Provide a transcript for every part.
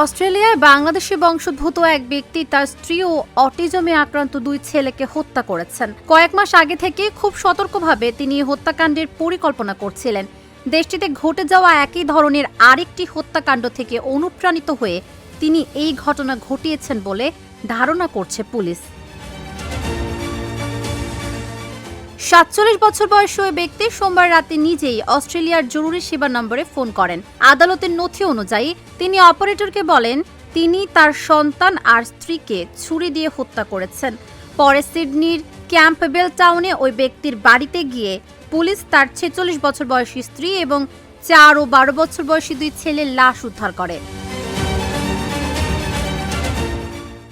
অস্ট্রেলিয়ায় বাংলাদেশি বংশোদ্ভূত এক ব্যক্তি তার স্ত্রী ও অটিজমে আক্রান্ত 2 ছেলেকে হত্যা করেছেন। কয়েক মাস আগে থেকে খুব সতর্কভাবে তিনি হত্যাকাণ্ডের পরিকল্পনা করছিলেন। দেশটিতে ঘটে যাওয়া একই ধরনের আরেকটি হত্যাকাণ্ড থেকে অনুপ্রাণিত হয়ে তিনি এই ঘটনা ঘটিয়েছেন বলে ধারণা করছে পুলিশ। 47 বছর বয়সী ওই ব্যক্তি সোমবার রাতে নিজেই অস্ট্রেলিয়ার জরুরি সেবা নম্বরে ফোন করেন। আদালতের নথি অনুযায়ী তিনি অপারেটরকে বলেন তিনি তার সন্তান আর স্ত্রীকে ছুরি দিয়ে হত্যা করেছেন। পরে সিডনির ক্যাম্পবেল টাউনে ওই ব্যক্তির বাড়িতে গিয়ে পুলিশ তার 46 বছর বয়সী স্ত্রী এবং 4 ও 12 বছর বয়সী 2 ছেলের লাশ উদ্ধার করে।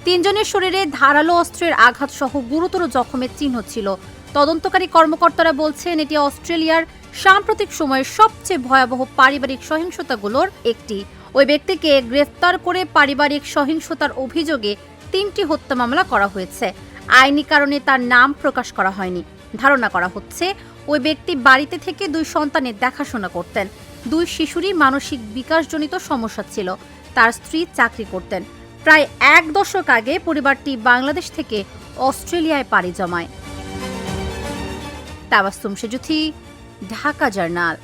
তিনজনের শরীরে ধারালো অস্ত্রের আঘাত সহ গুরুতর জখমের চিহ্ন ছিল। তদন্তকারী কর্মকর্তারা বলছেন এটি অস্ট্রেলিয়ার সাম্প্রতিক সময়ের সবচেয়ে ভয়াবহ পারিবারিক সহিংসতাগুলোর একটি। ওই ব্যক্তিকে গ্রেফতার করে পারিবারিক সহিংসতার অভিযোগে 3টি হত্যা মামলা করা হয়েছে। আইনি কারণে তার নাম প্রকাশ করা হয়নি। ধারণা করা হচ্ছে ওই ব্যক্তি বাড়িতে থেকে 2 সন্তানের দেখাশোনা করতেন। 2 শিশুরই মানসিক বিকাশজনিত সমস্যা ছিল। তার স্ত্রী চাকরি করতেন। প্রায় 1 দশক আগে পরিবারটি বাংলাদেশ থেকে অস্ট্রেলিয়ায় পাড়ি জমায়। তাবাসসুম সেজুথি, ঢাকা জার্নাল।